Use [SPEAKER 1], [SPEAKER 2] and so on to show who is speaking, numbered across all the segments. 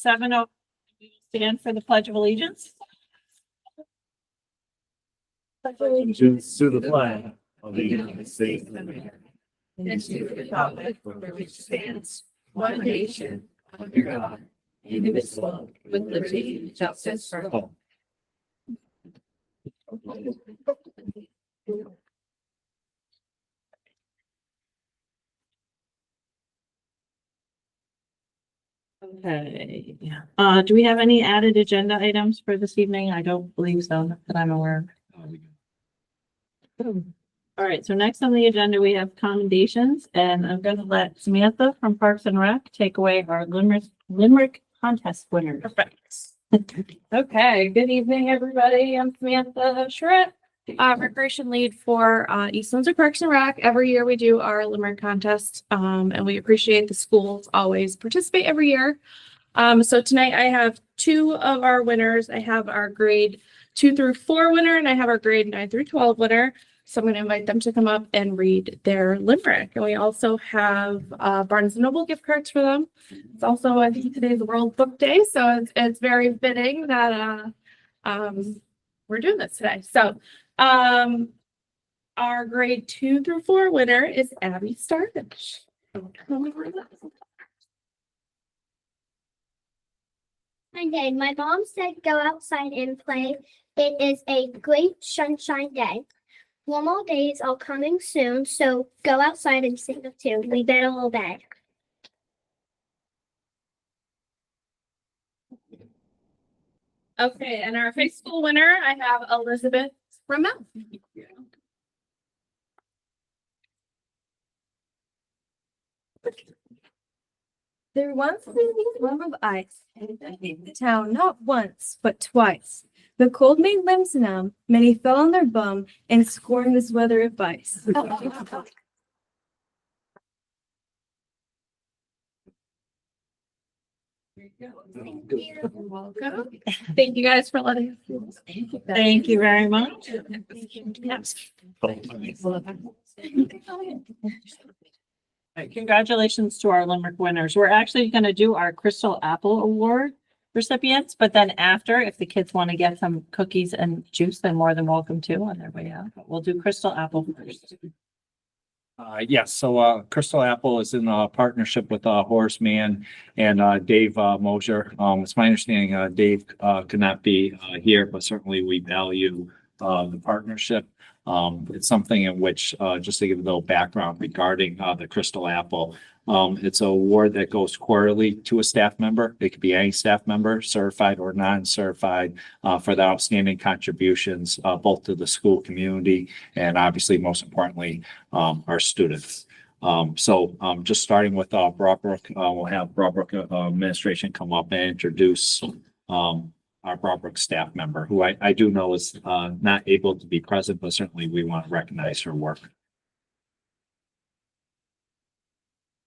[SPEAKER 1] 7:00. We will stand for the Pledge of Allegiance.
[SPEAKER 2] Allegiance to the flag of the United States of America and to the republic for which it stands, one nation, under God, indivisible, with liberty and justice for all.
[SPEAKER 1] Okay. Do we have any added agenda items for this evening? I don't believe so, not that I'm aware of. All right, so next on the agenda, we have commendations, and I'm going to let Samantha from Parks and Rec take away our Limerick contest winners.
[SPEAKER 3] Okay, good evening, everybody. I'm Samantha Charette, recreation lead for East Windsor Parks and Rec. Every year we do our Limerick contest, and we appreciate the schools always participate every year. So tonight I have two of our winners. I have our grade 2 through 4 winner, and I have our grade 9 through 12 winner. So I'm going to invite them to come up and read their limerick. And we also have Barnes & Noble gift cards for them. It's also, I think, today's World Book Day, so it's very fitting that we're doing this today. So our grade 2 through 4 winner is Abby Starfish.
[SPEAKER 4] Hi, Dad. My mom said go outside and play. It is a great sunshine day. Warmer days are coming soon, so go outside and sing a tune. We better obey.
[SPEAKER 3] Okay, and our high school winner, I have Elizabeth Ramel.
[SPEAKER 5] There once lived a lump of ice, and it hit the town not once, but twice. The cold made limbs numb, many fell on their bum, and scorned this weather advice.
[SPEAKER 3] Welcome. Thank you guys for letting us do this.
[SPEAKER 1] Thank you very much. Congratulations to our Limerick winners. We're actually going to do our Crystal Apple Award recipients, but then after, if the kids want to get some cookies and juice, they're more than welcome to on their way out. But we'll do Crystal Apple first.
[SPEAKER 2] Yes, so Crystal Apple is in a partnership with Horace Mann and Dave Mosier. It's my understanding Dave could not be here, but certainly we value the partnership. It's something in which, just to give a little background regarding the Crystal Apple, it's an award that goes quarterly to a staff member. It could be any staff member, certified or non-certified, for the outstanding contributions, both to the school community and obviously, most importantly, our students. Just starting with Broadbrook, we'll have Broadbrook administration come up and introduce our Broadbrook staff member, who I do know is not able to be present, but certainly we want to recognize her work.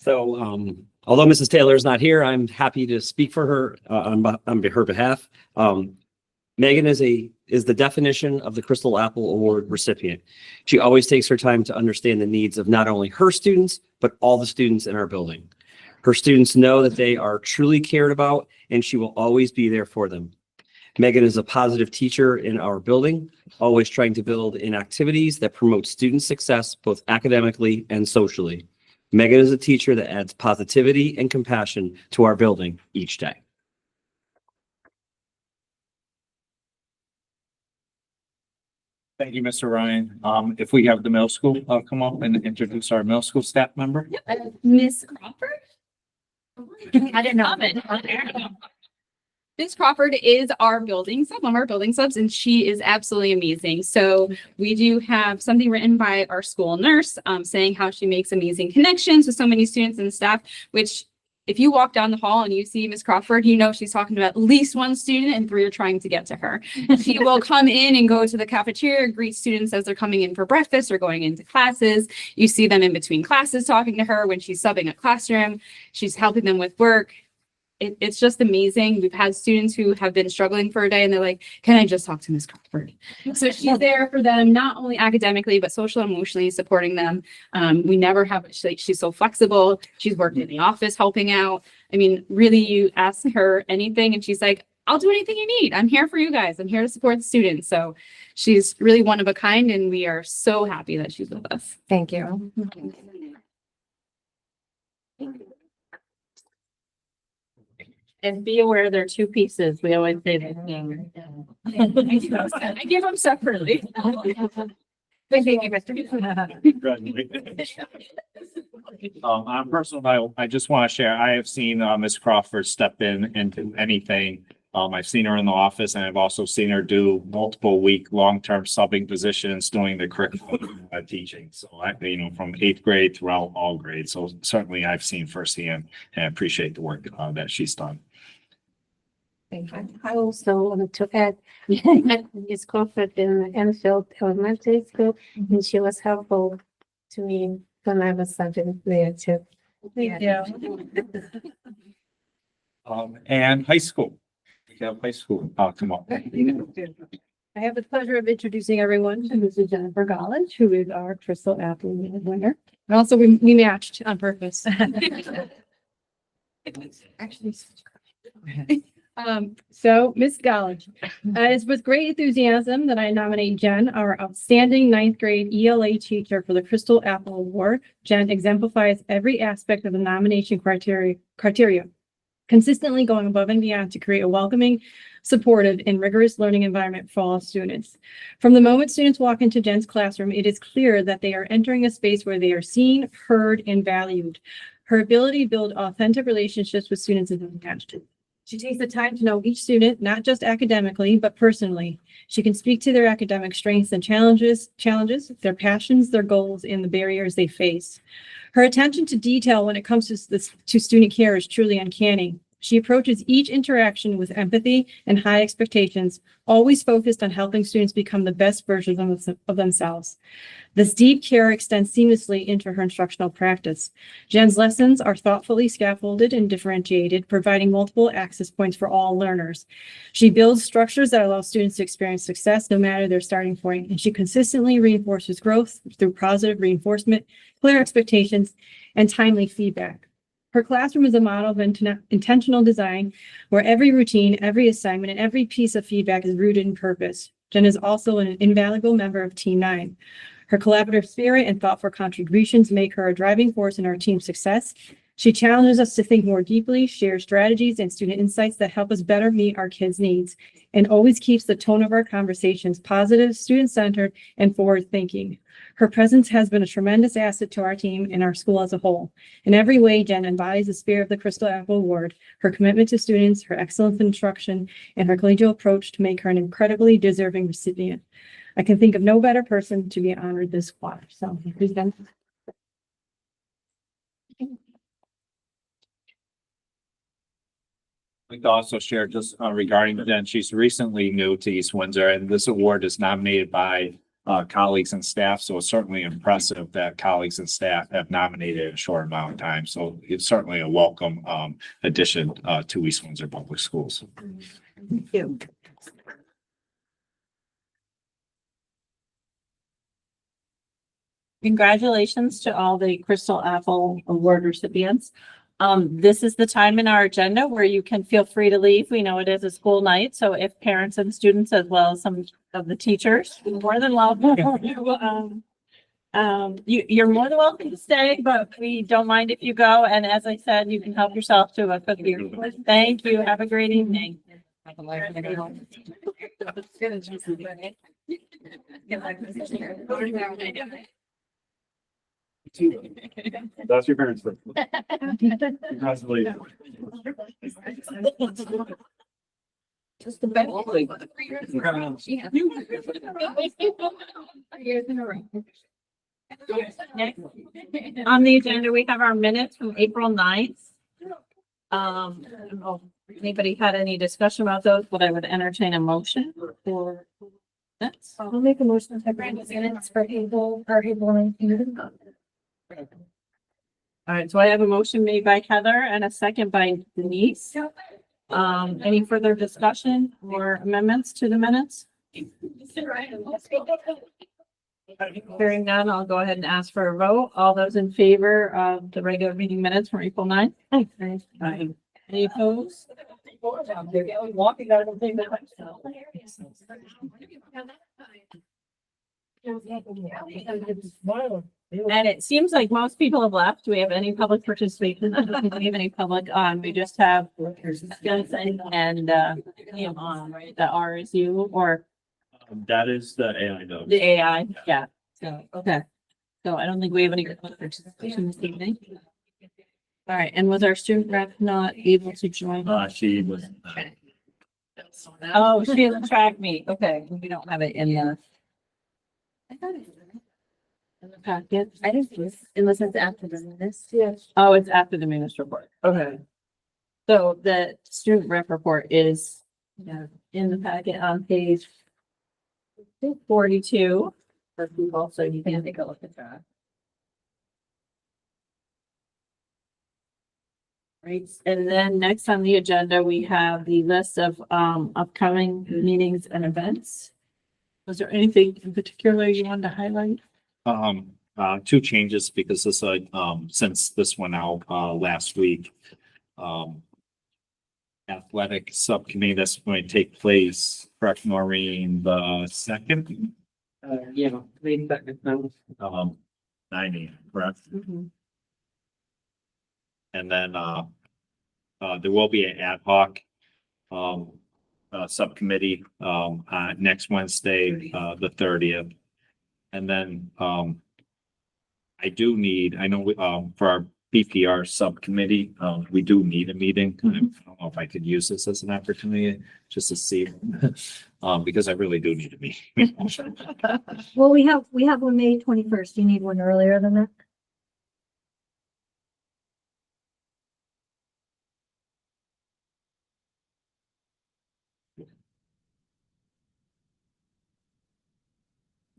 [SPEAKER 6] So, although Mrs. Taylor is not here, I'm happy to speak for her on her behalf. Megan is the definition of the Crystal Apple Award recipient. She always takes her time to understand the needs of not only her students, but all the students in our building. Her students know that they are truly cared about, and she will always be there for them. Megan is a positive teacher in our building, always trying to build in activities that promote student success, both academically and socially. Megan is a teacher that adds positivity and compassion to our building each day.
[SPEAKER 2] Thank you, Mr. Ryan. If we have the middle school come up and introduce our middle school staff member.
[SPEAKER 3] Miss Crawford?
[SPEAKER 5] I didn't know.
[SPEAKER 3] Miss Crawford is our building sub, one of our building subs, and she is absolutely amazing. So we do have something written by our school nurse saying how she makes amazing connections with so many students and staff, which if you walk down the hall and you see Miss Crawford, you know she's talking to at least one student and 3 are trying to get to her. She will come in and go to the cafeteria, greet students as they're coming in for breakfast or going into classes. You see them in between classes talking to her when she's subbing a classroom. She's helping them with work.
[SPEAKER 7] it's just amazing. We've had students who have been struggling for a day and they're like, can I just talk to Ms. Crawford? So she's there for them, not only academically, but social and emotionally supporting them. We never have, she's so flexible. She's worked in the office helping out. I mean, really, you ask her anything and she's like, I'll do anything you need. I'm here for you guys. I'm here to support the students. So she's really one of a kind and we are so happy that she's with us.
[SPEAKER 5] Thank you.
[SPEAKER 1] And be aware there are two pieces. We always say that.
[SPEAKER 7] I give them separately.
[SPEAKER 2] On a personal note, I just want to share, I have seen Ms. Crawford step in and do anything. I've seen her in the office and I've also seen her do multiple week, long-term subbing positions doing the curriculum teaching. So from 8th grade throughout all grades. So certainly I've seen firsthand and appreciate the work that she's done.
[SPEAKER 8] I also want to add, Ms. Crawford in Enfield Elementary School, and she was helpful to me when I was subbing there too.
[SPEAKER 1] Thank you.
[SPEAKER 2] And high school. We have high school. Come on.
[SPEAKER 5] I have the pleasure of introducing everyone to Mrs. Jennifer Gollage, who is our Crystal Apple winner.
[SPEAKER 7] And also we matched on purpose.
[SPEAKER 5] Actually. So Miss Gollage, it's with great enthusiasm that I nominate Jen, our outstanding 9th grade ELA teacher, for the Crystal Apple Award. Jen exemplifies every aspect of the nomination criteria, consistently going above and beyond to create a welcoming, supportive, and rigorous learning environment for all students. From the moment students walk into Jen's classroom, it is clear that they are entering a space where they are seen, heard, and valued. Her ability to build authentic relationships with students is unmatched. She takes the time to know each student, not just academically, but personally. She can speak to their academic strengths and challenges, their passions, their goals, and the barriers they face. Her attention to detail when it comes to student care is truly uncanny. She approaches each interaction with empathy and high expectations, always focused on helping students become the best versions of themselves. This deep care extends seamlessly into her instructional practice. Jen's lessons are thoughtfully scaffolded and differentiated, providing multiple access points for all learners. She builds structures that allow students to experience success no matter their starting point, and she consistently reinforces growth through positive reinforcement, clear expectations, and timely feedback. Her classroom is a model of intentional design where every routine, every assignment, and every piece of feedback is rooted in purpose. Jen is also an invaluable member of Team 9. Her collaborative spirit and thoughtful contributions make her a driving force in our team's success. She challenges us to think more deeply, share strategies and student insights that help us better meet our kids' needs, and always keeps the tone of our conversations positive, student-centered, and forward-thinking. Her presence has been a tremendous asset to our team and our school as a whole. In every way, Jen embodies the spirit of the Crystal Apple Award, her commitment to students, her excellence in instruction, and her collegial approach to make her an incredibly deserving recipient. I can think of no better person to be honored this far. So, please, Jen.
[SPEAKER 2] I'd like to also share just regarding Jen, she's recently new to East Windsor, and this award is nominated by colleagues and staff. So it's certainly impressive that colleagues and staff have nominated in a short amount of time. So it's certainly a welcome addition to East Windsor Public Schools.
[SPEAKER 5] Thank you.
[SPEAKER 1] Congratulations to all the Crystal Apple Award recipients. This is the time in our agenda where you can feel free to leave. We know it is a school night, so if parents and students, as well as some of the teachers, you're more than welcome. You're more than welcome to stay, but we don't mind if you go. And as I said, you can help yourself to a cookie. Thank you. Have a great evening.
[SPEAKER 2] That's your parents' birthday. Congratulations.
[SPEAKER 7] Just the best.
[SPEAKER 1] On the agenda, we have our minutes from April 9th. I don't know if anybody had any discussion about those, but I would entertain a motion for that.
[SPEAKER 8] I'll make a motion to grant minutes for April 19th.
[SPEAKER 1] All right, so I have a motion made by Heather and a second by Denise. Any further discussion or amendments to the minutes? Hearing none, I'll go ahead and ask for a vote. All those in favor of the regular meeting minutes from April 9th? Aye. Any opposed? And it seems like most people have left. Do we have any public participation? Do we have any public on? We just have Johnson and Liam on, right? The R is you or
[SPEAKER 2] That is the AI though.
[SPEAKER 1] the AI? Yeah. So, okay. So I don't think we have any public participation this evening. All right, and was our student rep not able to join?
[SPEAKER 2] She was.
[SPEAKER 1] Oh, she has a track meet. Okay, we don't have it in the. I thought it was in the packet.
[SPEAKER 8] I don't think, unless it's after the minutes. Yes.
[SPEAKER 1] Oh, it's after the minutes report. Okay. So the student rep report is in the packet on page 42 for people, so you can take a look at that. Right, and then next on the agenda, we have the list of upcoming meetings and events. Was there anything in particular you wanted to highlight?
[SPEAKER 2] Two changes because this, since this went out, last week. Athletic subcommittee that's going to take place, correct, Noreen, the second,
[SPEAKER 1] Yeah, maybe back now.
[SPEAKER 2] 9 AM, correct? And then, there will be an ad hoc, subcommittee, next Wednesday, the 30th. And then, I do need, I know, for our BPR subcommittee, we do need a meeting. I don't know if I could use this as an opportunity just to see, because I really do need a meeting.
[SPEAKER 5] Well, we have one May 21st. You need one earlier than that?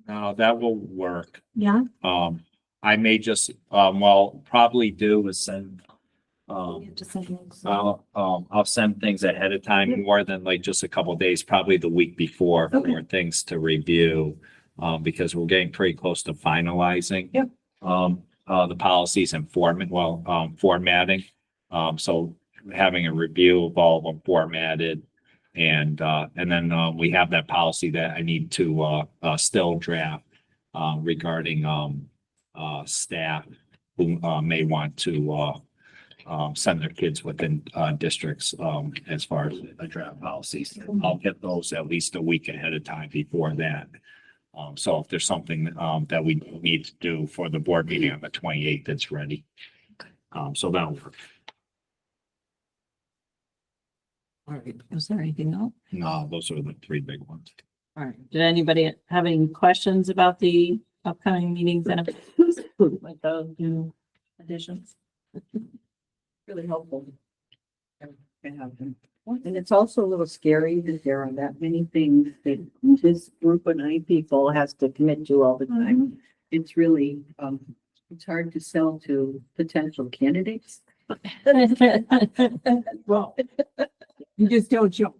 [SPEAKER 2] Now, that will work.
[SPEAKER 5] Yeah.
[SPEAKER 2] I may just, well, probably do is send, I'll send things ahead of time more than like just a couple of days, probably the week before
[SPEAKER 5] Okay.
[SPEAKER 2] for things to review. Because we're getting pretty close to finalizing.
[SPEAKER 5] Yep.
[SPEAKER 2] The policies and formatting. So having a review of all of them formatted. And then, we have that policy that I need to, still draft, regarding, staff who, may want to, send their kids within, districts, as far as a draft policies. I'll get those at least a week ahead of time before that. So if there's something, that we need to do for the board meeting on the 28th, it's ready. So that'll work.
[SPEAKER 1] All right, was there anything else?
[SPEAKER 2] No, those are the three big ones.
[SPEAKER 1] All right, did anybody have any questions about the upcoming meetings and events with those new additions?
[SPEAKER 9] Really helpful. And it's also a little scary that there are that many things that this group of 9 people has to commit to all the time. It's really, it's hard to sell to potential candidates. Well, you just don't show.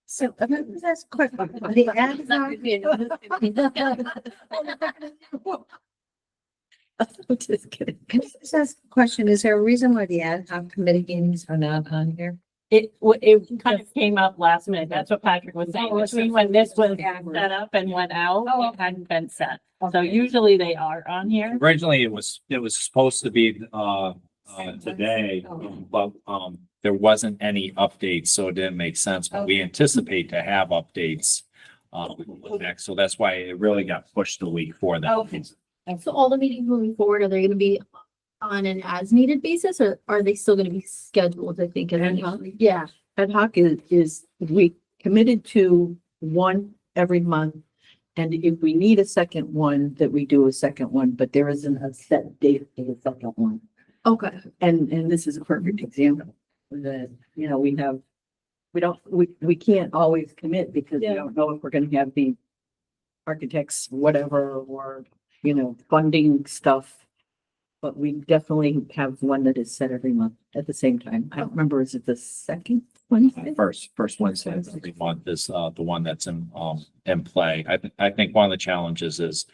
[SPEAKER 9] So that's quick. The ad hoc. I'm just kidding. Can I just ask a question? Is there a reason why the ad hoc committee meetings are not on here?
[SPEAKER 1] It kind of came up last minute. That's what Patrick was saying. Between when this was set up and went out, it hadn't been set. So usually they are on here.
[SPEAKER 2] Originally, it was supposed to be, today, but, there wasn't any updates, so it didn't make sense, but we anticipate to have updates. Next, so that's why it really got pushed a week for that.
[SPEAKER 3] Okay. So all the meetings moving forward, are they gonna be on an as needed basis or are they still gonna be scheduled, I think? Yeah,
[SPEAKER 9] Ad hoc is we committed to one every month. And if we need a second one, that we do a second one, but there isn't a set date for the second one.
[SPEAKER 3] okay.
[SPEAKER 9] And this is a perfect example that, you know, we can't always commit because we don't know if we're gonna have the architects, whatever, or, you know, funding stuff But we definitely have one that is set every month at the same time. I don't remember, is it the second Wednesday?
[SPEAKER 2] First Wednesday of every month is the one that's in play. I think one of the challenges is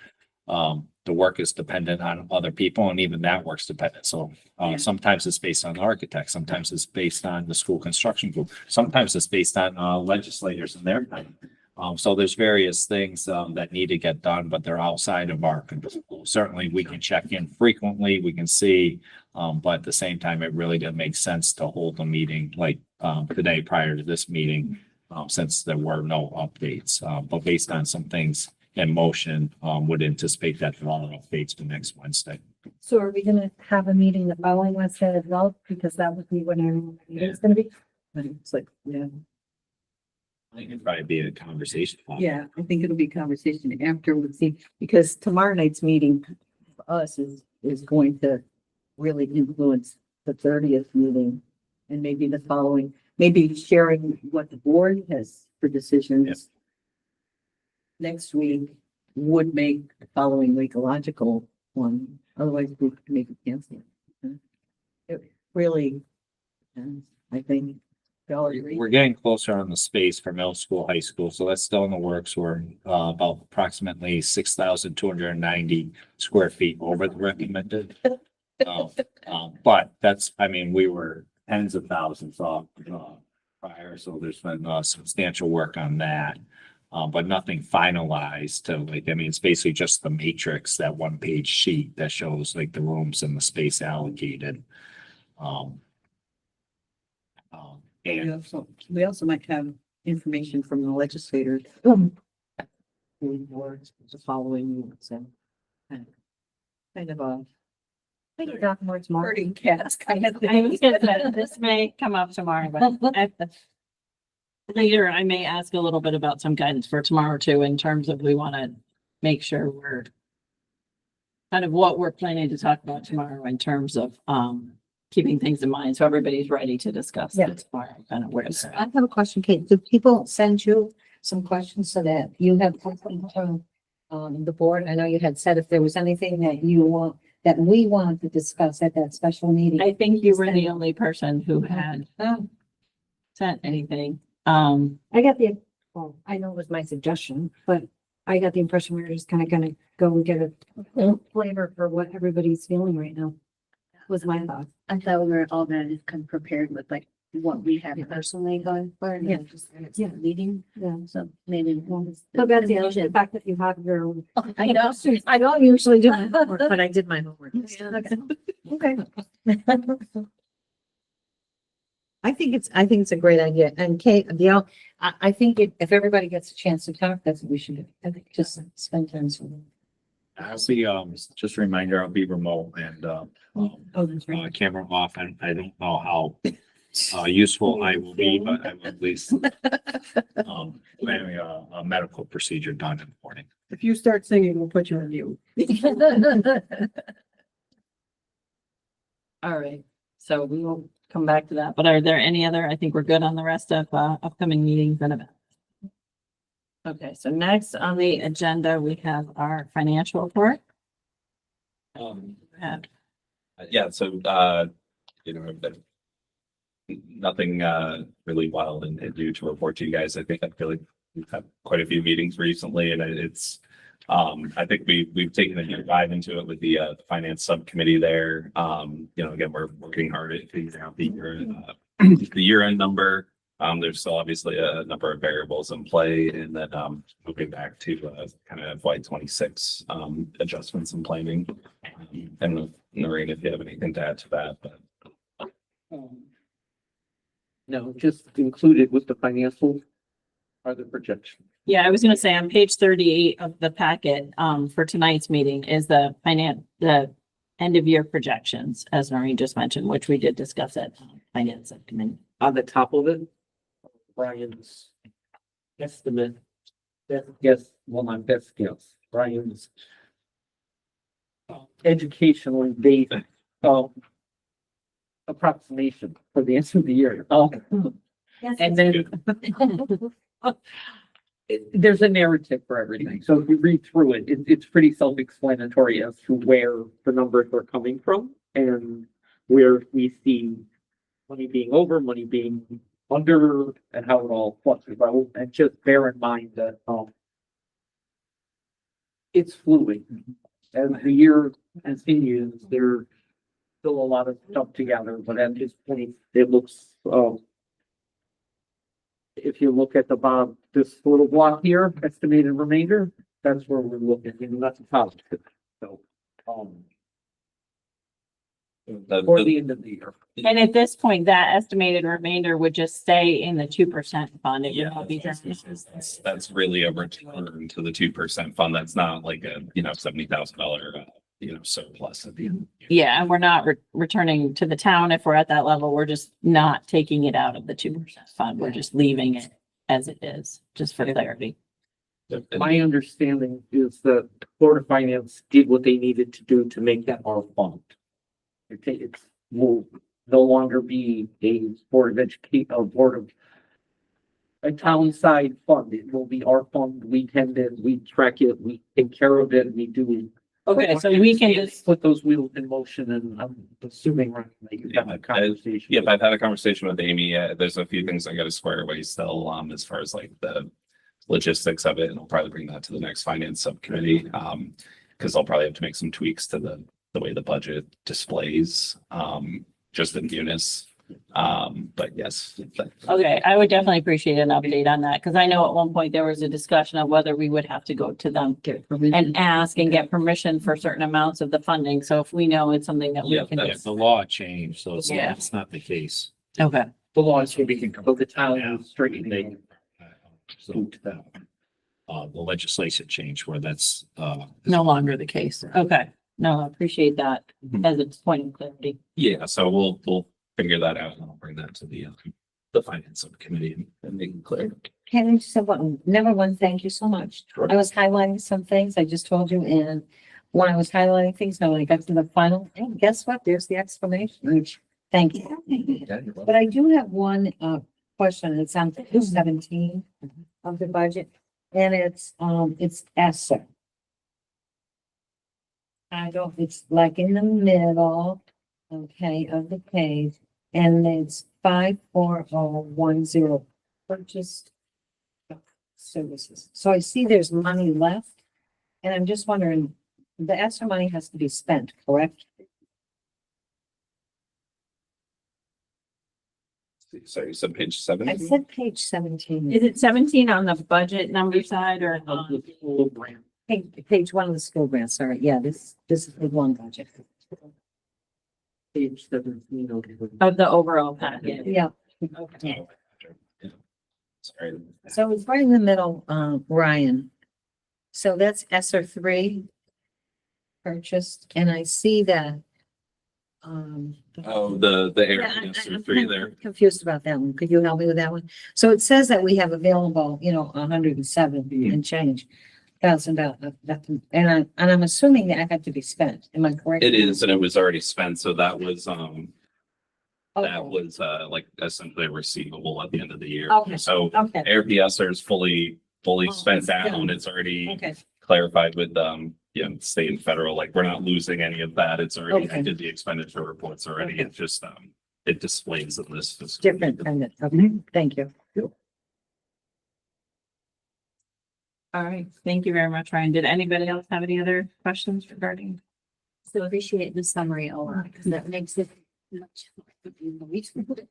[SPEAKER 2] the work is dependent on other people, and even that work's dependent. So sometimes it's based on the architect, sometimes it's based on the school construction group, sometimes it's based on legislators and their time. So there's various things that need to get done, but they're outside of our control. Certainly, we can check in frequently, we can see, but at the same time, it really didn't make sense to hold a meeting like today prior to this meeting, since there were no updates. But based on some things in motion, would anticipate that there are updates for next Wednesday.
[SPEAKER 8] So are we gonna have a meeting the following Wednesday as well? Because that would be when our meeting's gonna be.
[SPEAKER 9] But it's like, yeah,
[SPEAKER 2] I think it'd probably be a conversation.
[SPEAKER 9] yeah, I think it'll be conversation after we see, because tomorrow night's meeting for us is going to really influence the 30th meeting. And maybe the following, maybe sharing what the board has for decisions next week would make the following week a logical one. Otherwise, we could make it cancel. It really depends, I think. We all agree.
[SPEAKER 2] We're getting closer on the space for middle school, high school, so that's still in the works. We're about approximately 6,290 square feet over the recommended. But that's, I mean, we were tens of thousands off prior, so there's been substantial work on that. But nothing finalized to like, I mean, it's basically just the matrix, that one-page sheet that shows like the rooms and the space allocated. And
[SPEAKER 9] We also might have information from the legislators. Boards the following weeks and kind of a herding cast kind of
[SPEAKER 1] I was
[SPEAKER 9] thing.
[SPEAKER 1] gonna say, this may come up tomorrow, but later I may ask a little bit about some guidance for tomorrow too, in terms of we want to make sure we're kind of what we're planning to talk about tomorrow in terms of keeping things in mind. So everybody's ready to discuss
[SPEAKER 8] Yeah.
[SPEAKER 1] it tomorrow, kind of where it's
[SPEAKER 8] I have a question, Kate. Do people send you some questions so that you have something from the board? I know you had said if there was anything that you want, that we want to discuss at that special meeting.
[SPEAKER 1] I think you were the only person who had sent anything.
[SPEAKER 8] I got the, well, I know it was my suggestion, but I got the impression we were just kind of gonna go and get a flavor for what everybody's feeling right now. Was my thought.
[SPEAKER 10] I thought we were all gonna just come prepared with like what we have personally going for. And then just
[SPEAKER 8] Yeah.
[SPEAKER 10] Leading,
[SPEAKER 8] Yeah.
[SPEAKER 10] so maybe.
[SPEAKER 8] So that's the fact that you have your own.
[SPEAKER 10] I know.
[SPEAKER 8] I don't usually do my homework, but I did my homework. Okay. I think it's a great idea. And Kate, I think if everybody gets a chance to talk, that's what we should do. I think just spend time with them.
[SPEAKER 2] I'll be, just a reminder, I'll be remote and,
[SPEAKER 8] Oh, that's right.
[SPEAKER 2] camera off, and I don't know how useful I will be, but I will at least planning a medical procedure done in the morning.
[SPEAKER 9] If you start singing, we'll put you on mute.
[SPEAKER 1] All right, so we will come back to that. But are there any other, I think we're good on the rest of upcoming meetings and events. Okay, so next on the agenda, we have our financial report. Have-
[SPEAKER 11] Yeah, so, you know, nothing, really wild and new to report to you guys. I think I feel like we've had quite a few meetings recently and it's, I think we've taken a deep dive into it with the finance subcommittee there. You know, again, we're working hard at figuring out the year-end number. There's still obviously a number of variables in play and then, moving back to, kind of FY 26, adjustments and planning. And Noreen, if you have anything to add to that, but.
[SPEAKER 9] No, just included with the financials are the projections.
[SPEAKER 1] Yeah, I was gonna say on page 38 of the packet, for tonight's meeting is the end of year projections, as Noreen just mentioned, which we did discuss at finance subcommittee.
[SPEAKER 12] On the top of it, Brian's estimate, best guess, well, not best guess, Brian's educationally based, approximation for the end of the year. And then, there's a narrative for everything. So if you read through it, it's pretty self-explanatory as to where the numbers are coming from and where we see money being over, money being under, and how it all fluctuates. And just bear in mind that, it's fluid. As the year continues, there's still a lot of stuff together, but at this point, it looks, if you look at the bottom, this little block here, estimated remainder, that's where we're looking, and that's positive. So, for the end of the year.
[SPEAKER 1] And at this point, that estimated remainder would just stay in the 2% fund. It would
[SPEAKER 11] Yeah,
[SPEAKER 1] not be done.
[SPEAKER 11] that's really a return to the 2% fund. That's not like a, $70,000, surplus at the end.
[SPEAKER 1] Yeah, and we're not returning to the town. If we're at that level, we're just not taking it out of the 2% fund. We're just leaving it as it is, just for clarity.
[SPEAKER 12] My understanding is that Board of Finance did what they needed to do to make that our fund. It will no longer be a Board of a town side fund. It will be our fund. We tend it, we track it, we take care of it, we do.
[SPEAKER 1] Okay, so we can just,
[SPEAKER 12] Put those wheels in motion, and I'm assuming Ryan, that you've had a conversation.
[SPEAKER 11] Yep, I've had a conversation with Amy. There's a few things I got to square away still, as far as like the logistics of it, and I'll probably bring that to the next finance subcommittee. Because I'll probably have to make some tweaks to the way the budget displays, just in Munis. But yes.
[SPEAKER 1] okay, I would definitely appreciate an update on that, because I know at one point there was a discussion of whether we would have to go to them and ask and get permission for certain amounts of the funding. So if we know it's something that we
[SPEAKER 11] Yeah,
[SPEAKER 1] can.
[SPEAKER 11] that's-
[SPEAKER 2] The law changed, so
[SPEAKER 1] Yeah.
[SPEAKER 2] it's not the case.
[SPEAKER 1] Okay,
[SPEAKER 12] The laws should be, so the town is straightening.
[SPEAKER 2] So, the legislation changed where that's,
[SPEAKER 1] no longer the case. Okay, no, I appreciate that
[SPEAKER 11] Mhm.
[SPEAKER 1] as a point of clarity.
[SPEAKER 11] Yeah, so we'll figure that out and I'll bring that to the finance subcommittee and make it clear.
[SPEAKER 8] Can I just have one, number one, thank you so much.
[SPEAKER 11] Sure.
[SPEAKER 8] I was highlighting some things, I just told you, and when I was highlighting things, now when I got to the final, and guess what? There's the explanation. Thank you.
[SPEAKER 11] Yeah, you're welcome.
[SPEAKER 8] But I do have one, question, it's on page 17 of the budget, and it's ESSER. It's like in the middle, okay, of the page, and it's 54010 purchased services. So I see there's money left, and I'm just wondering, the ESSER money has to be spent, correct?
[SPEAKER 11] Sorry, you said page
[SPEAKER 8] I
[SPEAKER 11] 7?
[SPEAKER 8] said page 17.
[SPEAKER 1] Is it 17 on the budget number side or?
[SPEAKER 12] Of the full grant.
[SPEAKER 8] Page one of the school grant, sorry, yeah, this is the one budget.
[SPEAKER 12] Page 17 of the.
[SPEAKER 1] Of the overall package?
[SPEAKER 8] Yeah,
[SPEAKER 1] Okay.
[SPEAKER 11] Sorry.
[SPEAKER 8] so it's right in the middle, Ryan. So that's ESSER 3 purchased, and I see that.
[SPEAKER 11] Oh, the area,
[SPEAKER 8] Yeah,
[SPEAKER 11] yes,
[SPEAKER 8] I'm
[SPEAKER 11] three there.
[SPEAKER 8] confused about that one. Could you help me with that one? So it says that we have available, 107 and change $1,000. And I'm assuming that had to be spent. Am I correct?
[SPEAKER 11] It is, and it was already spent, so that was,
[SPEAKER 8] Okay.
[SPEAKER 11] like essentially a receivable at the end of the year.
[SPEAKER 8] Okay.
[SPEAKER 11] So
[SPEAKER 8] Okay,
[SPEAKER 11] AirPSR is fully
[SPEAKER 8] Oh,
[SPEAKER 11] spent
[SPEAKER 8] it's
[SPEAKER 11] down.
[SPEAKER 8] done.
[SPEAKER 11] It's already
[SPEAKER 8] okay,
[SPEAKER 11] clarified with, state and federal, like, we're not losing any of that. It's already, I
[SPEAKER 8] Okay.
[SPEAKER 11] did the expenditure reports already.
[SPEAKER 8] Okay.
[SPEAKER 11] It just, it displays in this.
[SPEAKER 8] different kind of, okay, thank you.
[SPEAKER 1] All right, thank you very much, Ryan. Did anybody else have any other questions regarding?
[SPEAKER 10] So appreciate the summary a lot, because that makes it much.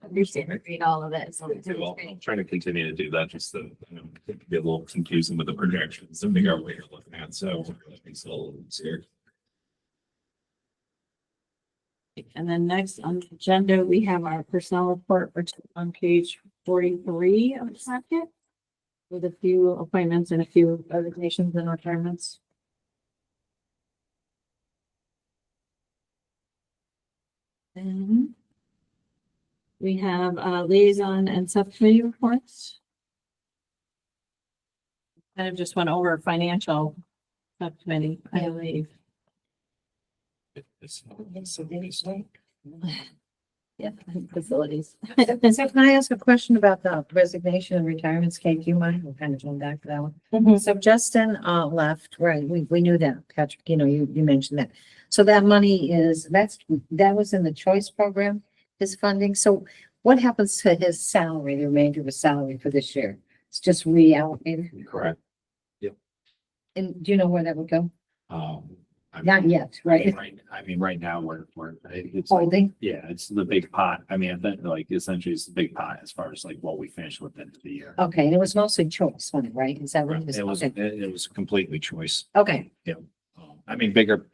[SPEAKER 10] Appreciate read all of it. So it's
[SPEAKER 11] Well,
[SPEAKER 10] great.
[SPEAKER 11] I'm trying to continue to do that, just to, it can be a little confusing with the projections and figure out what you're looking at. So that makes it a little easier.
[SPEAKER 1] And then next on the agenda, we have our personnel report, which is on page 43 of the packet, with a few appointments and a few resignations and retirements. And we have liaison and subcommittee reports. Kind of just went over financial subcommittee, I believe. Yeah, facilities.
[SPEAKER 8] So can I ask a question about the resignation and retirements? Kate, do you mind? We're kind of going back to that one. So Justin, left, right? We knew that, Patrick, you mentioned that. So that money that was in the choice program, his funding. So what happens to his salary, the remainder of his salary for this year? It's just reallocated?
[SPEAKER 2] Correct.
[SPEAKER 8] And do you know where that would go?
[SPEAKER 2] I
[SPEAKER 8] Not
[SPEAKER 2] mean,
[SPEAKER 8] yet, right?
[SPEAKER 2] right now we're, it's like,
[SPEAKER 8] Holding?
[SPEAKER 2] yeah, it's the big pot. I mean, that, like, essentially it's the big pot as far as like what we finished with into the year.
[SPEAKER 8] Okay, and it was mostly choice funding, right? Is that what it
[SPEAKER 2] It was,
[SPEAKER 8] Okay.
[SPEAKER 2] it was completely choice.
[SPEAKER 8] Okay,
[SPEAKER 2] I mean, bigger,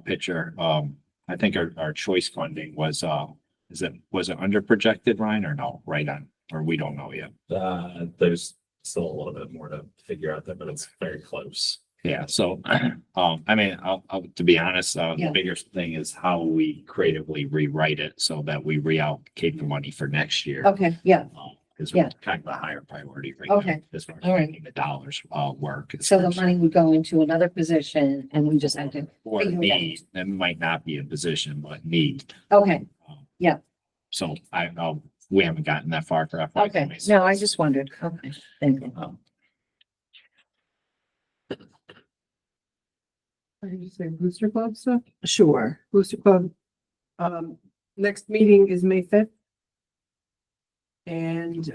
[SPEAKER 2] picture, I think our choice funding was, was it under projected, Ryan, or no, right on, or we don't know yet?
[SPEAKER 11] There's still a little bit more to figure out there, but it's very close.
[SPEAKER 2] Yeah, so, I mean, to be honest,
[SPEAKER 8] Yeah.
[SPEAKER 2] the biggest thing is how we creatively rewrite it so that we reallocate the money for next year.
[SPEAKER 8] okay, yeah.
[SPEAKER 2] Because
[SPEAKER 8] Yeah.
[SPEAKER 2] we're kind of a higher priority right now.
[SPEAKER 8] Okay.
[SPEAKER 2] As far as
[SPEAKER 8] All right.
[SPEAKER 2] making the dollars, work. as
[SPEAKER 8] So
[SPEAKER 2] far
[SPEAKER 8] the
[SPEAKER 2] as-
[SPEAKER 8] money would go into another position and we just had to,
[SPEAKER 2] Or
[SPEAKER 8] figure it out.
[SPEAKER 2] need, that might not be a position, but need.
[SPEAKER 8] okay,
[SPEAKER 2] Um,
[SPEAKER 8] Yeah.
[SPEAKER 2] So we haven't gotten that far for FY.
[SPEAKER 8] okay. No, I just wondered. Okay, thank you.
[SPEAKER 13] Did you say Booster Club stuff?
[SPEAKER 8] Sure.
[SPEAKER 13] Booster Club, next meeting is May 5th. And,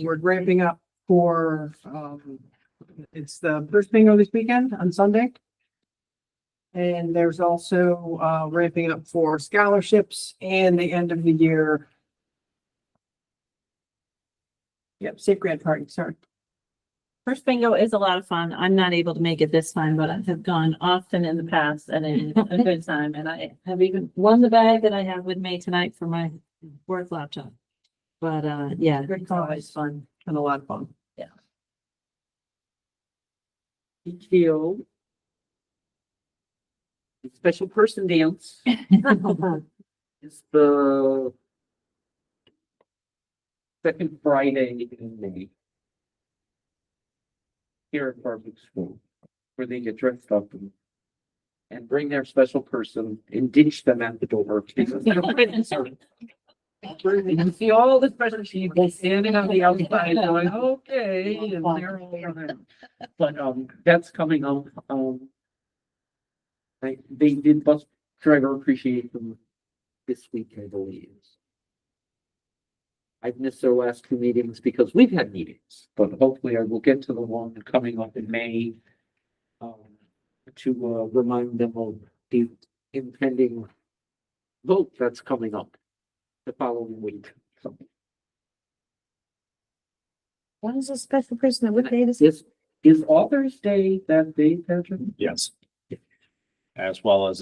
[SPEAKER 13] we're ramping up for, it's the first bingo this weekend on Sunday. And there's also, ramping up for scholarships and the end of the year. Yep, safe grad party, sorry.
[SPEAKER 1] First bingo is a lot of fun. I'm not able to make it this time, but I have gone often in the past and it's a good time. And I have even won the bag that I have with me tonight for my work laptop. But, yeah, it's always fun.
[SPEAKER 13] And a lot of fun.
[SPEAKER 1] Yeah.
[SPEAKER 12] PTO. Special person dance is the second Friday in May. Here at Barbic School, where they get dressed up and bring their special person and ditch them at the door. You see all the special people standing on the outside going, okay. And they're all around. But, that's coming up, they did bus driver appreciation this week, I believe. I've missed their last two meetings because we've had meetings, but hopefully I will get to the one coming up in May. To remind them of the impending vote that's coming up the following week. So
[SPEAKER 8] What is a special person? What date is it?
[SPEAKER 12] is Author's Day that day, Patrick?
[SPEAKER 2] Yes. As well as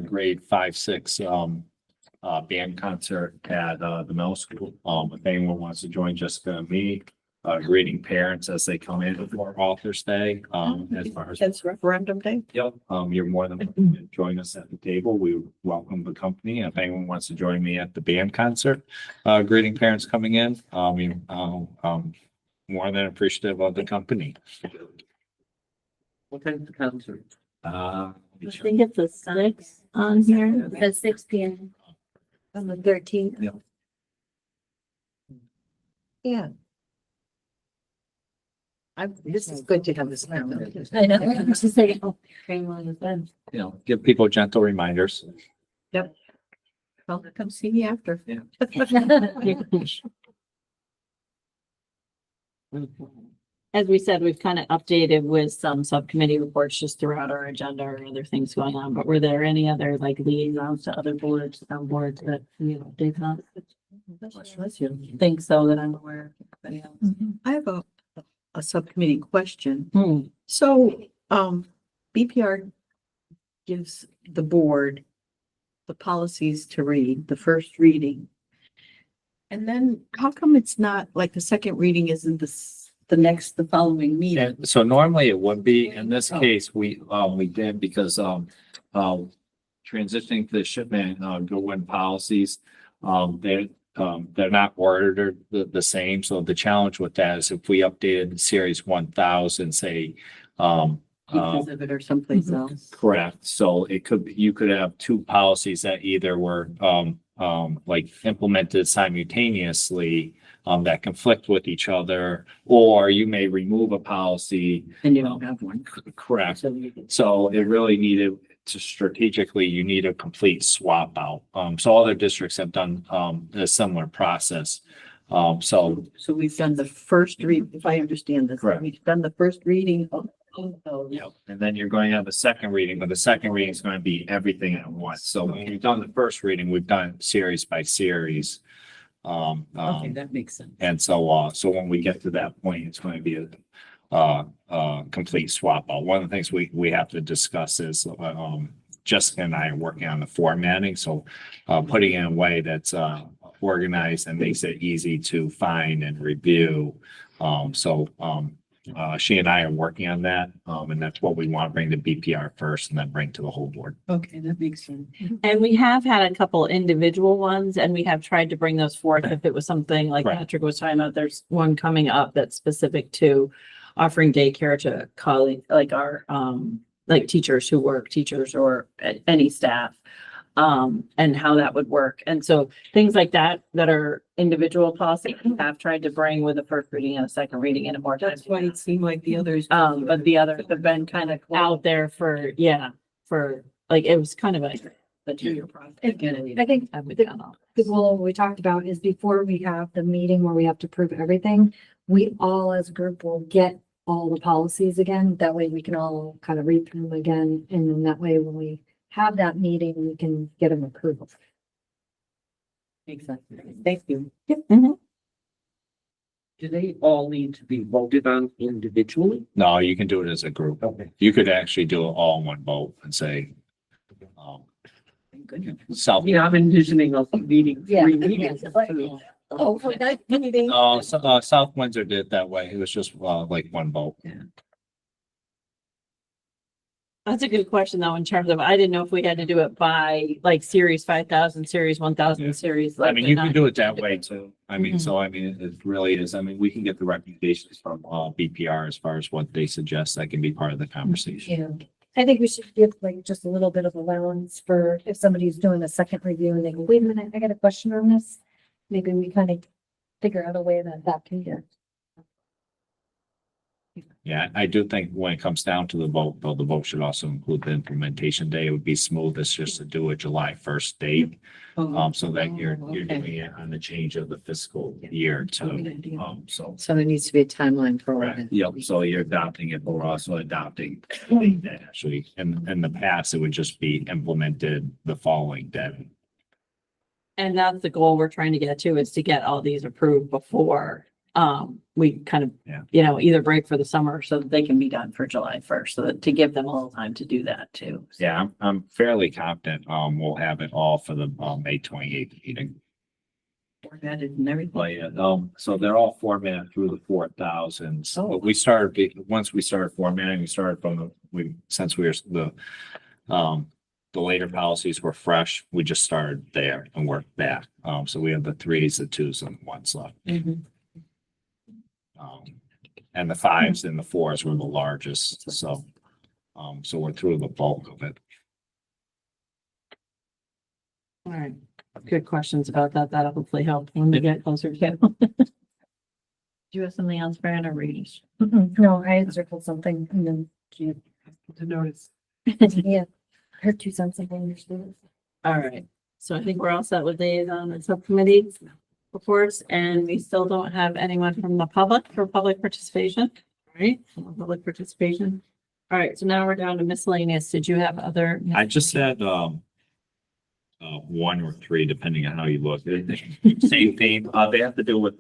[SPEAKER 2] grade 5, 6, band concert at, the middle school. If anyone wants to join Jessica and me, greeting parents as they come in for Author's Day, as far as.
[SPEAKER 8] That's referendum day?
[SPEAKER 2] Yep, you're more than welcome to join us at the table. We welcome the company. If anyone wants to join me at the band concert, greeting parents coming in, more than appreciative of the company.
[SPEAKER 12] What time's the concert?
[SPEAKER 1] I think it's a 6 on here.
[SPEAKER 10] At 6 p.m.
[SPEAKER 8] On the 13th?
[SPEAKER 2] Yeah.
[SPEAKER 8] Yeah. This is good to have this.
[SPEAKER 1] I know. It's just like, oh, train line is done.
[SPEAKER 2] Give people gentle reminders.
[SPEAKER 8] Well, come see me after.
[SPEAKER 2] Yeah.
[SPEAKER 1] As we said, we've kind of updated with some subcommittee reports just throughout our agenda or other things going on, but were there any other like liaisons to other boards, town boards that you know, Dave not? Think so that I'm aware of. Anybody else?
[SPEAKER 9] I have a subcommittee question.
[SPEAKER 1] Hmm.
[SPEAKER 9] So, BPR gives the board the policies to read, the first reading. And then how come it's not like the second reading isn't the following meeting?
[SPEAKER 2] And so normally it would be, in this case, we did because, transitioning to the shipment, go-in policies, they're not worded the same. So the challenge with that is if we updated series 1000, say,
[SPEAKER 9] Because of it or someplace else.
[SPEAKER 2] correct. So it could, you could have two policies that either were, like implemented simultaneously that conflict with each other, or you may remove a policy.
[SPEAKER 9] And you don't have one.
[SPEAKER 2] Correct. So it really needed to strategically, you need a complete swap out. So other districts have done a similar process. So
[SPEAKER 9] So we've done the first read, if I understand this.
[SPEAKER 2] Correct.
[SPEAKER 9] We've done the first reading of those.
[SPEAKER 2] yeah, and then you're going to have a second reading, but the second reading is going to be everything at once. So when we've done the first reading, we've done series by series.
[SPEAKER 9] Okay, that makes sense.
[SPEAKER 2] And so when we get to that point, it's going to be a complete swap out. One of the things we have to discuss is, Jessica and I are working on the formatting, so, putting it in a way that's, organized and makes it easy to find and review. She and I are working on that, and that's what we want to bring to BPR first and then bring to the whole board.
[SPEAKER 9] Okay, that makes sense.
[SPEAKER 1] And we have had a couple individual ones and we have tried to bring those forth if it was something like
[SPEAKER 2] Right.
[SPEAKER 1] Patrick was talking about. There's one coming up that's specific to offering daycare to colleagues, like our, like teachers who work, teachers or any staff. And how that would work. And so things like that are individual policies we have tried to bring with a first reading and a second reading in a more time.
[SPEAKER 9] That's why it seemed like the others.
[SPEAKER 1] But the others have been kind of out there for like, it was kind of a 2-year process.
[SPEAKER 5] I think
[SPEAKER 1] And we've
[SPEAKER 5] the
[SPEAKER 1] done all.
[SPEAKER 5] the goal we talked about is before we have the meeting where we have to prove everything, we all as a group will get all the policies again. That way we can all kind of read through them again. And then that way when we have that meeting, we can get them approved.
[SPEAKER 9] Makes sense. Thank you.
[SPEAKER 1] Mhm.
[SPEAKER 12] Do they all need to be voted on individually?
[SPEAKER 2] No, you can do it as a group.
[SPEAKER 12] Okay.
[SPEAKER 2] You could actually do it all in one vote and say,
[SPEAKER 9] Thank goodness.
[SPEAKER 2] South.
[SPEAKER 12] Yeah, I'm envisioning us needing
[SPEAKER 5] Yeah.
[SPEAKER 12] 3 meetings.
[SPEAKER 5] Oh, for that meeting.
[SPEAKER 2] South Windsor did it that way. It was just, like one vote.
[SPEAKER 1] That's a good question though, in terms of, I didn't know if we had to do it by like series 5,000, series 1,000, series.
[SPEAKER 2] I
[SPEAKER 1] like
[SPEAKER 2] mean,
[SPEAKER 1] the
[SPEAKER 2] you can
[SPEAKER 1] nine-
[SPEAKER 2] do it that way too. I mean,
[SPEAKER 1] Mhm.
[SPEAKER 2] so I mean, it really is, I mean, we can get the recommendations from, BPR as far as what they suggest. That can be part of the conversation.
[SPEAKER 5] Yeah. I think we should give like just a little bit of allowance for if somebody's doing a second review and they go, wait a minute, I got a question on this. Maybe we kind of figure out a way that can get.
[SPEAKER 2] Yeah, I do think when it comes down to the vote, though, the vote should also include the implementation day. It would be smoothest just to do a July 1st date. So that you're doing it on the change of the fiscal year too. So.
[SPEAKER 8] So there needs to be a timeline for it.
[SPEAKER 2] Yep, so you're adopting it, but we're also adopting that actually, in the past, it would just be implemented the following day.
[SPEAKER 1] And that's the goal we're trying to get to, is to get all these approved before we kind of,
[SPEAKER 2] Yeah.
[SPEAKER 1] either break for the summer so that they can be done for July 1st, so that to give them a little time to do that too.
[SPEAKER 2] Yeah, I'm fairly confident, we'll have it all for the, May 28th meeting.
[SPEAKER 9] Formatted and everything.
[SPEAKER 2] But yeah, so they're all formatted through the 4,000s.
[SPEAKER 9] Oh.
[SPEAKER 2] But once we started formatting, we started from since we were the later policies were fresh, we just started there and worked back. So we have the 3s, the 2s and 1s left. And the 5s and the 4s were the largest, so we're through the bulk of it.
[SPEAKER 1] All right, good questions about that. That'll hopefully help when we get closer to. Do you have something else, Fran, or read?
[SPEAKER 5] No, I had circled something and then,
[SPEAKER 12] To notice.
[SPEAKER 5] yeah, her 2 cents, I understood.
[SPEAKER 1] All right, so I think we're all set with liaison and subcommittee reports, and we still don't have anyone from the public for public participation. All right, no public participation. All right, so now we're down to miscellaneous. Did you have other?
[SPEAKER 2] I just said, 1 or 3, depending on how you look. Same theme. They have to do with,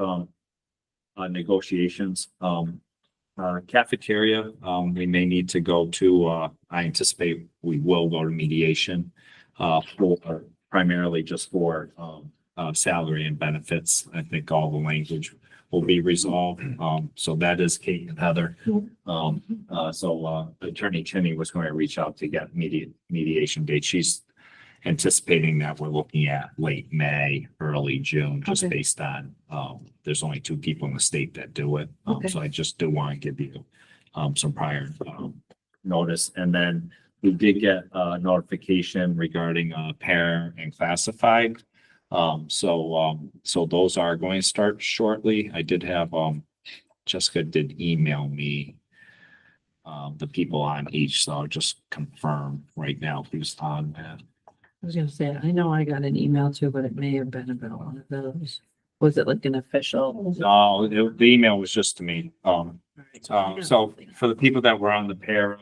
[SPEAKER 2] negotiations. Cafeteria, we may need to go to, I anticipate we will go to mediation, for primarily just for, salary and benefits. I think all the language will be resolved. So that is Kate and Heather. So Attorney Cheney was going to reach out to get mediation date. She's anticipating that we're looking at late May, early June, just
[SPEAKER 1] Okay.
[SPEAKER 2] based on, there's only 2 people in the state that do it.
[SPEAKER 1] Okay.
[SPEAKER 2] So I just do want to give you, some prior, notice. And then we did get a notification regarding, pair and classified. So those are going to start shortly. I did have, Jessica did email me the people on each, so I'll just confirm right now who's on that.
[SPEAKER 1] I was gonna say, I know I got an email too, but it may have been about one of those. Was it like an official?
[SPEAKER 2] No, the email was just to me. So for the people that were on the para,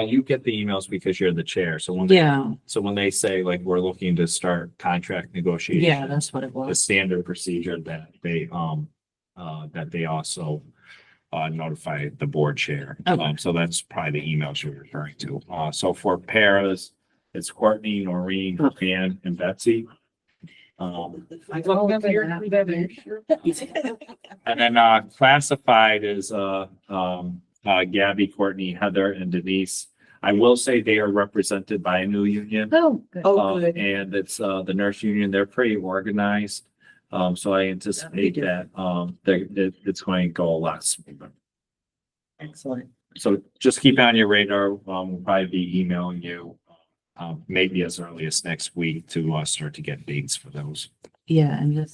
[SPEAKER 2] you get the emails because you're the chair. So when
[SPEAKER 1] Yeah,
[SPEAKER 2] when they say like, we're looking to start contract negotiations.
[SPEAKER 1] yeah, that's what it
[SPEAKER 2] The
[SPEAKER 1] was.
[SPEAKER 2] standard procedure that they also notify the board chair.
[SPEAKER 1] Okay.
[SPEAKER 2] So that's probably the emails you're referring to. So for paras, it's Courtney, Noreen, Ann, and Betsy.
[SPEAKER 1] I don't remember that.
[SPEAKER 2] And then classified is Gabby, Courtney, Heather, and Denise. I will say they are represented by a new union.
[SPEAKER 8] Oh, good.
[SPEAKER 1] Oh, good.
[SPEAKER 2] And it's the nurse union. They're pretty organized. So I anticipate that it's going to go a lot smoother.
[SPEAKER 1] Excellent.
[SPEAKER 2] So just keep on your radar. We'll probably be emailing you maybe as early as next week to start to get dates for those.
[SPEAKER 1] Yeah, and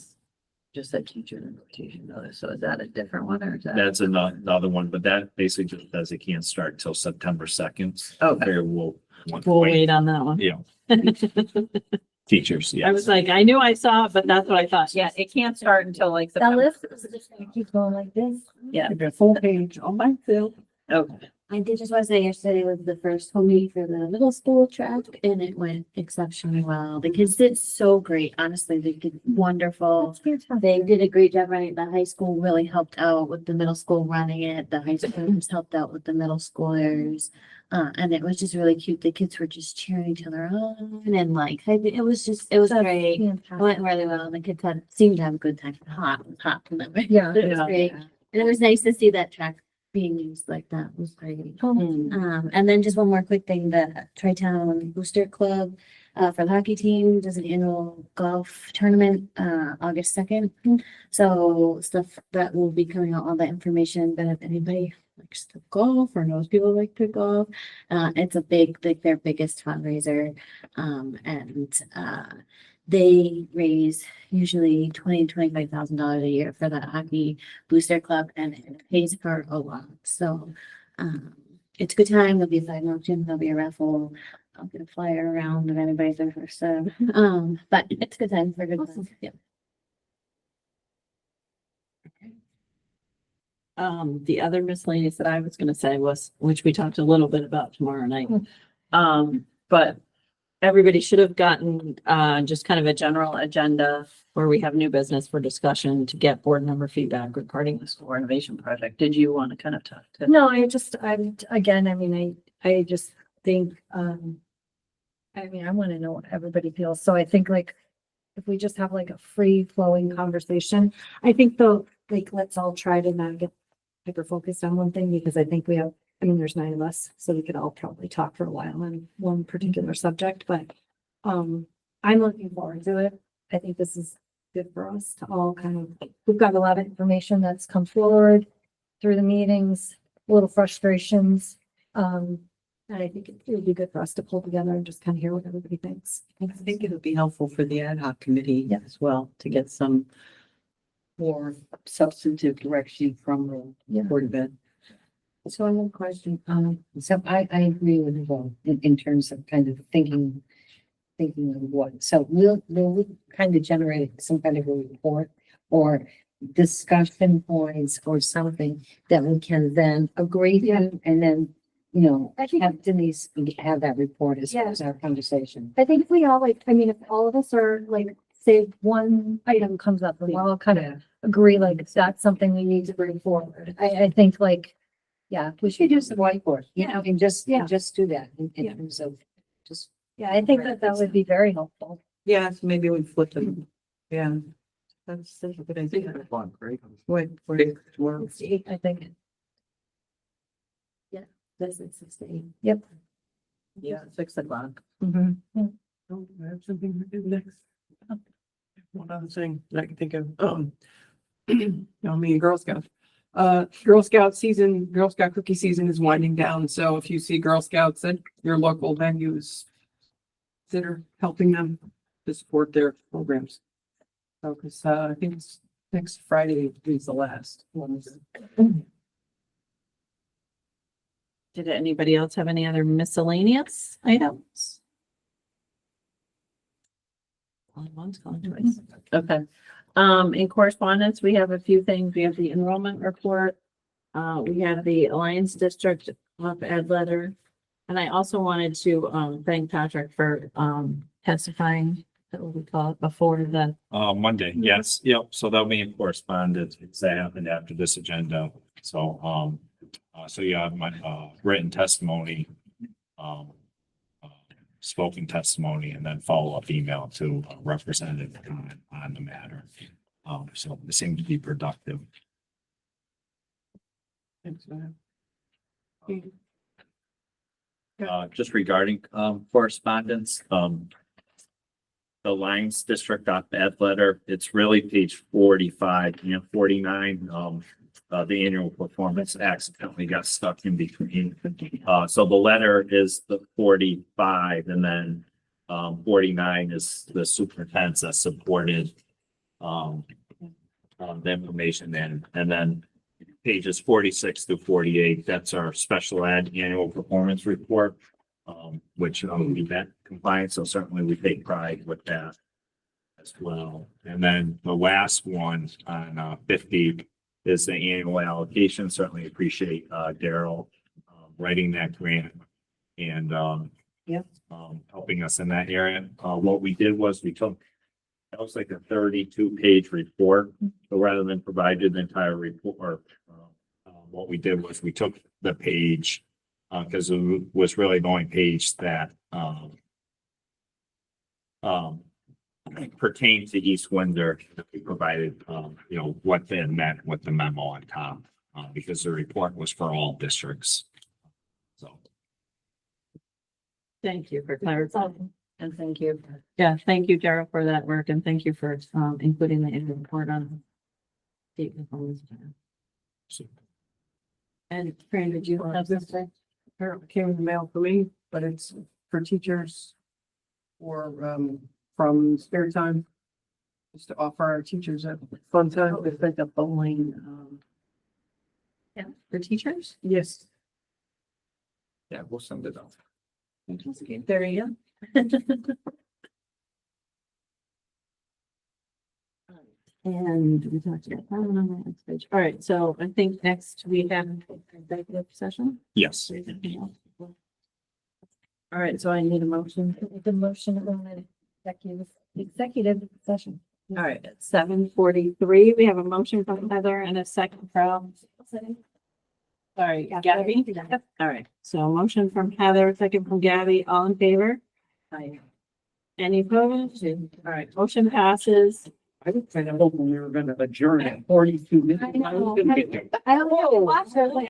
[SPEAKER 1] just a teacher negotiation notice. So is that a different one or is that?
[SPEAKER 2] That's another one, but that basically just says it can't start till September 2nd.
[SPEAKER 1] Okay.
[SPEAKER 2] We'll
[SPEAKER 1] Wait on that one.
[SPEAKER 2] Yeah. Teachers, yes.
[SPEAKER 1] I was like, I knew I saw it, but that's what I thought. Yeah, it can't start until like
[SPEAKER 5] That
[SPEAKER 1] September.
[SPEAKER 5] list is just gonna keep going like this.
[SPEAKER 1] Yeah.
[SPEAKER 13] The full page on my field.
[SPEAKER 1] Okay.
[SPEAKER 10] I did just want to say yesterday was the first home meet for the middle school track and it went exceptionally well. The kids did so great. Honestly, they did wonderful. They did a great job running. The high school really helped out with the middle school running it. The high schoolers helped out with the middle schoolers. And it was just really cute. The kids were just cheering each other on and like, it was great. It went really well. The kids seemed to have a good time. Hot.
[SPEAKER 5] Yeah.
[SPEAKER 10] It was great. And it was nice to see that track being used like that. It was great. And then just one more quick thing, the Tri-Town Booster Club for the hockey team does an annual golf tournament August 2nd. So stuff that will be coming out, all that information, but if anybody likes to golf or knows people like to golf, it's a big, like their biggest fundraiser. They raise usually $25,000 a year for the hockey booster club and it pays for a lot. So it's a good time. There'll be a side auction, there'll be a raffle. I'll get a flyer around if anybody's interested. But it's a good time for a good time. Yeah.
[SPEAKER 1] The other miscellaneous that I was gonna say was, which we talked a little bit about tomorrow night. But everybody should have gotten just kind of a general agenda where we have new business for discussion to get board member feedback regarding the school renovation project. Did you want to kind of talk to?
[SPEAKER 5] No, I just think, I want to know what everybody feels. So I think like, if we just have like a free flowing conversation, I think though, like, let's all try to not get hyper focused on one thing because I think there's 9 of us, so we could all probably talk for a while on one particular subject, but I'm looking forward to it. I think this is good for us to all we've got a lot of information that's come forward through the meetings, little frustrations. And I think it would be good for us to pull together and just kind of hear what everybody thinks.
[SPEAKER 9] I think it would be helpful for the ad hoc committee as well to get some more substantive direction from the Board of Ed.
[SPEAKER 8] So I have a question. So I agree with you in terms of kind of thinking of what. So will we kind of generate some kind of a report or discussion points or something that we can then agree to and then,
[SPEAKER 5] I think-
[SPEAKER 8] have Denise have that report as far as our conversation.
[SPEAKER 5] I think if we all if all of us are say one item comes up, we all kind of agree, that's something we need to bring forward. I think
[SPEAKER 8] We should use the whiteboard, and just do that in
[SPEAKER 5] Yeah.
[SPEAKER 8] terms of just.
[SPEAKER 5] I think that would be very helpful.
[SPEAKER 9] Yes, maybe we flip them. Yeah. That's a good idea. Wait, tomorrow.
[SPEAKER 5] It's 8, I think.
[SPEAKER 10] This is 16.
[SPEAKER 5] Yep.
[SPEAKER 9] Yeah, 6 o'clock.
[SPEAKER 13] Oh, I have something to do next. One other thing that I can think of, me and Girl Scouts. Girl Scout cookie season is winding down, so if you see Girl Scouts at your local venues, consider helping them to support their programs. So, cause, I think it's next Friday is the last one.
[SPEAKER 1] Did anybody else have any other miscellaneous items? Going once, going twice. Okay. In correspondence, we have a few things. We have the enrollment report. We have the Alliance District op-ed letter. And I also wanted to, thank Patrick for, testifying, what we call it, before the,
[SPEAKER 2] Monday, yes, yep, so that'll be in correspondence, because that happened after this agenda, so, so you have my, written testimony, uh, spoken testimony, and then follow-up email to a representative on the matter. So it seemed to be productive. Just regarding, correspondence, the Lions District op-ed letter, it's really page 45, 49. The annual performance accidentally got stuck in between. So the letter is the 45, and then 49 is the superintendent that supported the information and then pages 46 to 48, that's our special ed annual performance report, which we met compliance, so certainly we take pride with that as well. And then the last one on 50 is the annual allocation. Certainly appreciate Daryl writing that grant and helping us in that area. What we did was we took, that was like a 32-page report. So rather than provide the entire report, what we did was we took the page because it was really the only page that pertained to East Windsor that we provided, what they meant with the memo on top, because the report was for all districts. So.
[SPEAKER 1] thank you for clarifying.
[SPEAKER 10] And thank you.
[SPEAKER 1] Yeah, thank you, Daryl, for that work, and thank you for, including the annual report on state performance. And Fran, did you have something?
[SPEAKER 13] Apparently came in the mail for me, but it's for teachers or, from spare time. Just to offer our teachers a fun time. It's like a bowling,
[SPEAKER 1] Yeah, for teachers?
[SPEAKER 13] yes.
[SPEAKER 2] Yeah, we'll send it out.
[SPEAKER 1] There you go. And we talked about that one on the next page. All right, so I think next we have executive session.
[SPEAKER 2] Yes.
[SPEAKER 1] All right, so I need a motion.
[SPEAKER 5] The motion on an executive session.
[SPEAKER 1] All right, at 7:43, we have a motion from Heather and a second from. Sorry, Gabby. All right, so a motion from Heather, second from Gabby, all in favor? Aye. Any opposed? All right, motion passes.
[SPEAKER 12] I was kind of hoping we were gonna adjourn at 42 minutes.
[SPEAKER 5] I know.
[SPEAKER 12] was gonna get there.
[SPEAKER 5] I don't know.